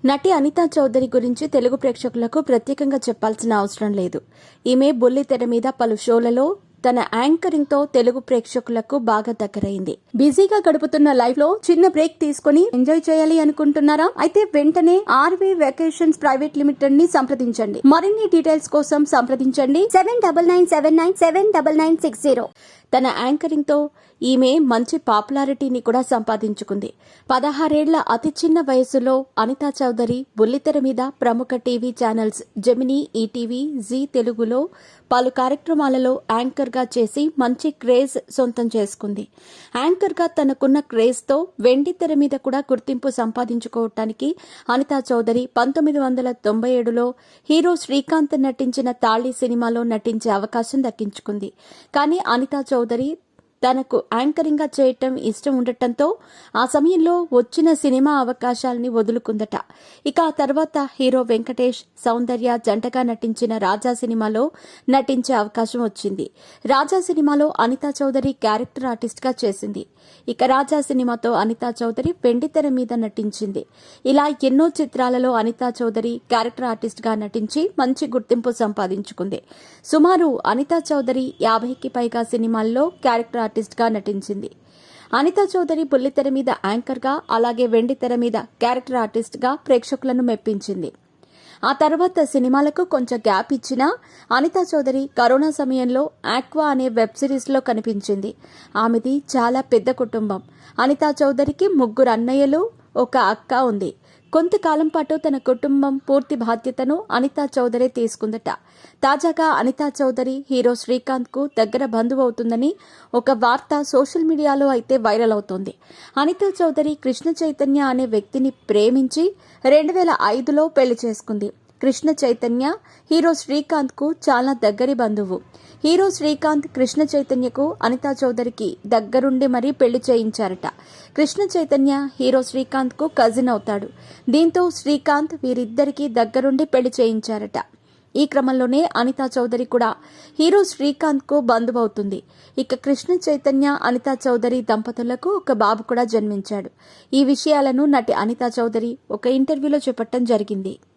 నటి అనితా చౌదరి గురించి తెలుగు ప్రేక్షకులకు ప్రత్యేకంగా చెప్పాల్సిన అవసరం లేదు. ఈమె బుల్లితెర మీద పలు షోలలో తన యాంకరింగ్ తో తెలుగు ప్రేక్షకులకు బాగా దగ్గరైంది. బిజీగా గడుపుతున్న లైఫ్ లో చిన్న బ్రేక్ తీసుకుని ఎంజాయ్ చేయాలి అనుకుంటున్నారా? అయితే వెంటనే ఆర్వీ వెకేషన్స్ ప్రైవేట్ లిమిటెడ్ ని సంప్రదించండి. మరిన్ని డీటెయిల్స్ కోసం సంప్రదించండి 7997979960. తన యాంకరింగ్ తో ఈమె మంచి పాపులారిటీని కూడా సంపాదించుకుంది. 16 ఏళ్ల అతి చిన్న వయసులో అనితా చౌదరి బుల్లితెర మీద ప్రముఖ TV channels Gemini, ETV, Zee తెలుగులో పలు కార్యక్రమాలలో యాంకర్ గా చేసి మంచి క్రేజ్ సొంతం చేసుకుంది. యాంకర్ గా తనకున్న క్రేజ్ తో వెండి తెర మీద కూడా గుర్తింపు సంపాదించుకోవటానికి అనితా చౌదరి 1997లో హీరో శ్రీకాంత్ నటించిన తాళి సినిమాలో నటించే అవకాశం దక్కించుకుంది. కానీ అనితా చౌదరి తనకు యాంకరింగ్ గా చేయటం ఇష్టం ఉండటంతో ఆ సమయంలో వచ్చిన సినిమా అవకాశాలని వదులుకుందట. ఇక ఆ తర్వాత హీరో వెంకటేష్, సౌందర్య జంటగా నటించిన రాజా సినిమాలో నటించే అవకాశం వచ్చింది. రాజా సినిమాలో అనితా చౌదరి క్యారెక్టర్ ఆర్టిస్ట్ గా చేసింది. ఇక రాజా సినిమాతో అనితా చౌదరి వెండితెర మీద నటించింది. ఇలా ఎన్నో చిత్రాలలో అనితా చౌదరి క్యారెక్టర్ ఆర్టిస్ట్ గా నటించి మంచి గుర్తింపు సంపాదించుకుంది. సుమారు అనితా చౌదరి 50కి పైగా సినిమాల్లో క్యారెక్టర్ ఆర్టిస్ట్ గా నటించింది. అనితా చౌదరి బుల్లితెర మీద యాంకర్ గా, అలాగే వెండితెర మీద క్యారెక్టర్ ఆర్టిస్ట్ గా ప్రేక్షకులను మెప్పించింది. ఆ తర్వాత సినిమాలకు కొంచెం గ్యాప్ ఇచ్చినా అనితా చౌదరి కరోనా సమయంలో ఆక్వా అనే వెబ్ సిరీస్ లో కనిపించింది. ఆమెది చాలా పెద్ద కుటుంబం. అనితా చౌదరికి 3 అన్నయ్యలు, 1 అక్క ఉంది. కొంతకాలం పాటు తన కుటుంబం పూర్తి బాధ్యతను అనితా చౌదరి తీసుకుందట. తాజాగా అనితా చౌదరి హీరో శ్రీకాంత్ కు దగ్గర బంధువు అవుతుందని ఒక వార్త సోషల్ మీడియాలో అయితే వైరల్ అవుతోంది. అనితా చౌదరి కృష్ణ చైతన్య అనే వ్యక్తిని ప్రేమించి 2005లో పెళ్లి చేసుకుంది. కృష్ణ చైతన్య హీరో శ్రీకాంత్ కు చాలా దగ్గరి బంధువు. హీరో శ్రీకాంత్ కృష్ణ చైతన్యకు అనితా చౌదరికి దగ్గరుండి మరీ పెళ్లి చేయించారట. కృష్ణ చైతన్య హీరో శ్రీకాంత్ కు కజిన్ అవుతాడు. దీంతో శ్రీకాంత్ వీరిద్దరికీ దగ్గరుండి పెళ్లి చేయించారట. ఈ క్రమంలోనే అనితా చౌదరి కూడా హీరో శ్రీకాంత్ కు బంధువవుతుంది. ఇక కృష్ణ చైతన్య, అనితా చౌదరి దంపతులకు ఒక బాబు కూడా జన్మించాడు. ఈ విషయాలను నటి అనితా చౌదరి ఒక ఇంటర్వ్యూలో చెప్పడం జరిగింది.